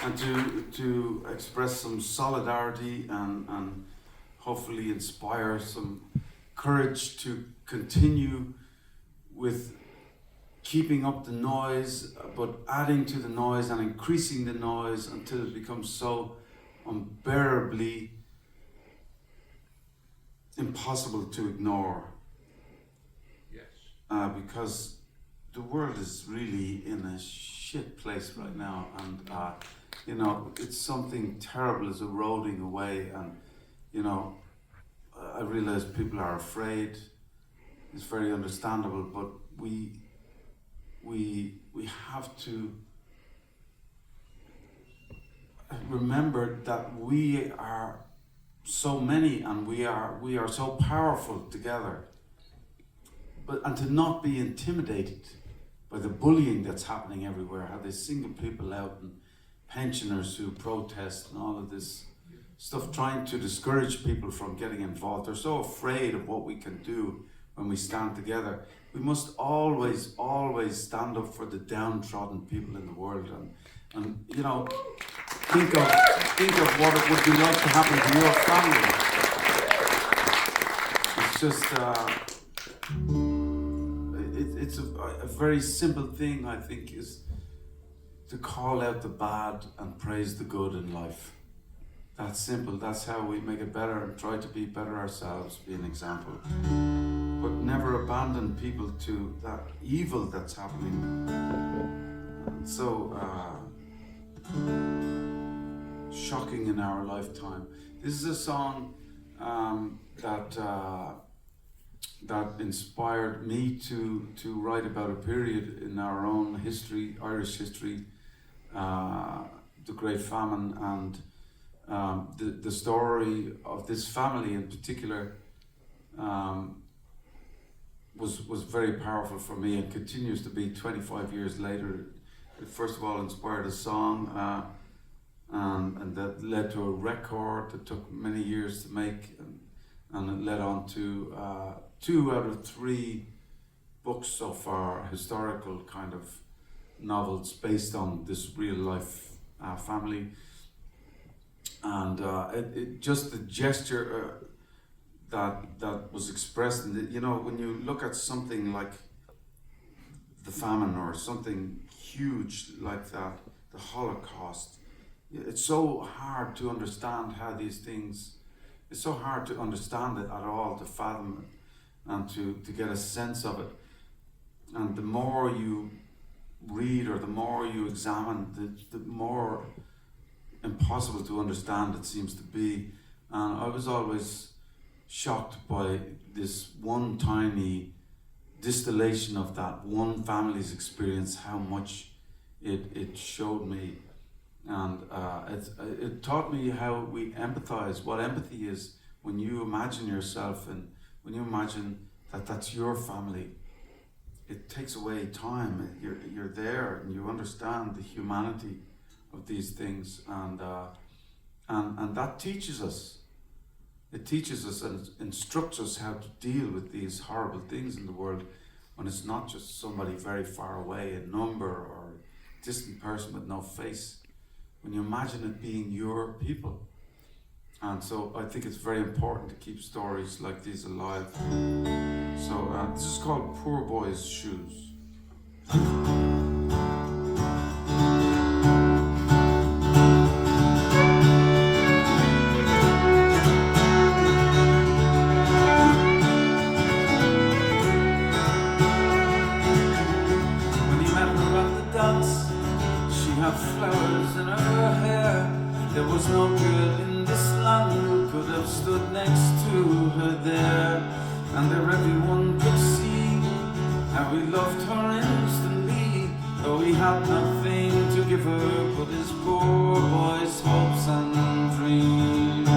And to express some solidarity and hopefully inspire some courage to continue with keeping up the noise, but adding to the noise and increasing the noise until it becomes so unbearably impossible to ignore. Yes. Because the world is really in a shit place right now, and you know, it's something terrible is eroding away, and you know, I realize people are afraid. It's very understandable, but we have to remember that we are so many and we are so powerful together. And to not be intimidated by the bullying that's happening everywhere, how they single people out and pensioners who protest and all of this stuff, trying to discourage people from getting involved. They're so afraid of what we can do when we stand together. We must always stand up for the downtrodden people in the world, and you know, think of what it would be like to happen to your family. It's just it's a very simple thing, I think, is to call out the bad and praise the good in life. That's simple. That's how we make it better and try to be better ourselves, be an example. But never abandon people to that evil that's happening. And so shocking in our lifetime. This is a song that inspired me to write about a period in our own history, Irish history, the Great Famine, and the story of this family in particular was very powerful for me, and continues to be 25 years later. It first of all inspired a song, and that led to a record that took many years to make, and it led on to 2 out of 3 books so far, historical kind of novels based on this real life family. And it just the gesture that was expressed, and you know, when you look at something like the famine or something huge like that, the Holocaust, it's so hard to understand how these things. It's so hard to understand it at all, to fathom it, and to get a sense of it. And the more you read or the more you examine, the more impossible to understand it seems to be. And I was always shocked by this one tiny distillation of that one family's experience, how much it showed me. And it taught me how we empathize, what empathy is when you imagine yourself and when you imagine that that's your family. It takes away time. You're there and you understand the humanity of these things, and that teaches us. It teaches us and instructs us how to deal with these horrible things in the world, when it's not just somebody very far away, a number or a distant person with no face. When you imagine it being your people. And so I think it's very important to keep stories like these alive. So this is called Poor Boy's Shoes. When he met her at the dance, she had flowers in her hair. There was no girl in this land who could have stood next to her there. And there everyone could see how he loved her instantly, though he had nothing to give her but his poor boy's hopes and dreams.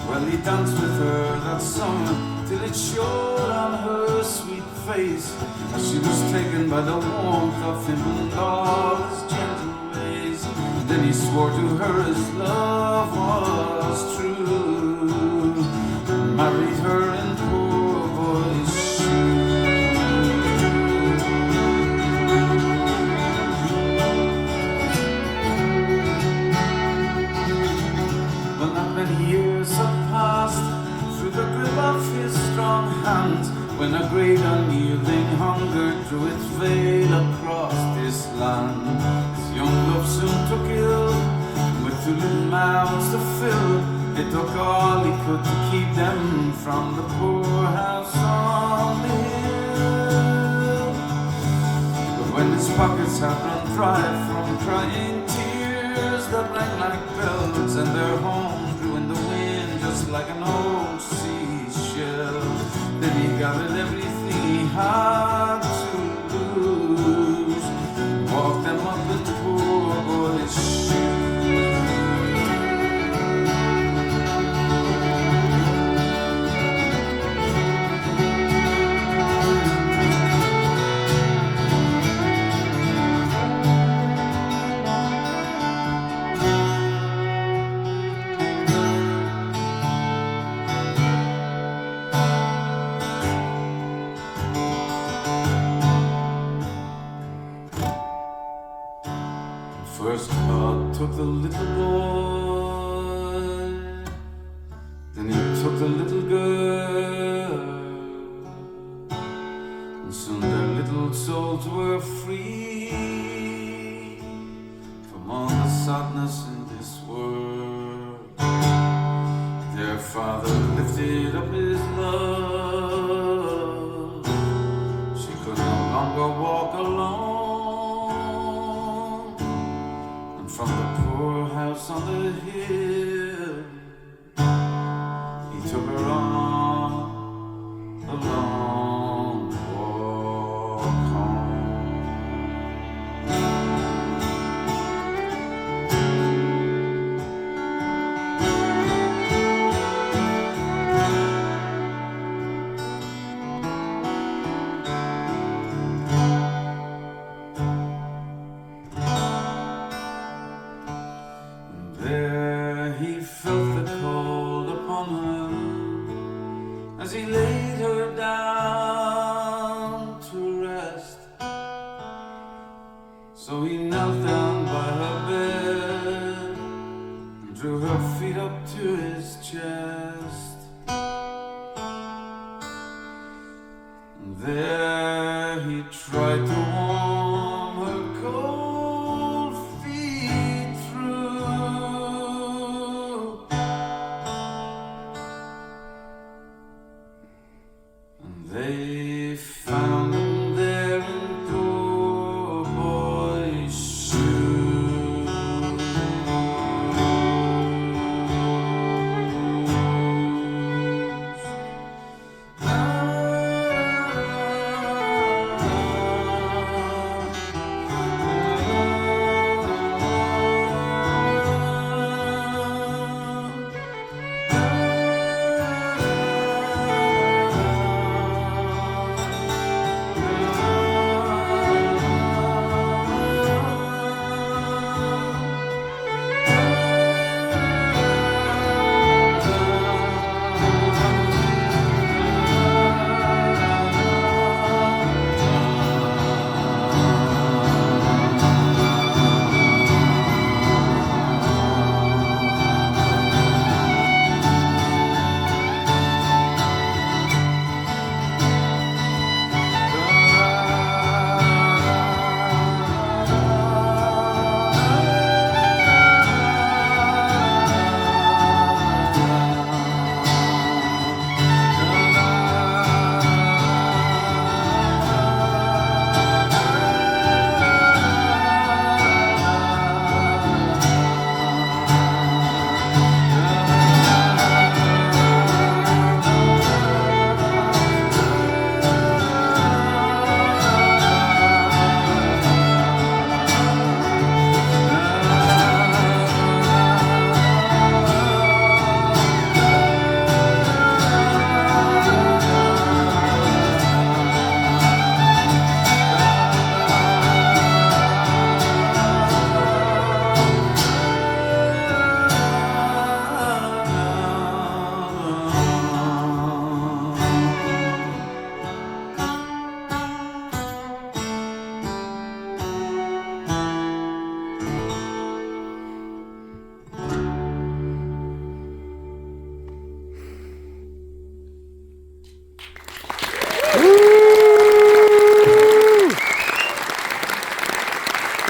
Well, he danced with her that summer till it showed on her sweet face, as she was taken by the warmth of him and all his gentle ways. Then he swore to her his love was true, married her in poor boy's shoes. when a great unyielding hunger drew its veil across this land. His young love soon took ill, with two little mouths to fill. They took all he could to keep them from the poorhouse on the hill. But when his pockets had run dry from crying tears that rang like bells, and their home drew in the wind just like an old seashell, then he gathered everything he had to lose, walked them up in poor boy's shoes. First God took the little boy, then he took the little girl, and soon their little souls were free from all the sadness in this world. Their father lifted up his love, she could no longer walk alone. From the poorhouse on the hill, he took her on a long walk home. There he felt the cold upon her as he laid her down to rest. So he knelt down by her bed and drew her feet up to his chest. And there he tried to warm her cold feet through. And they found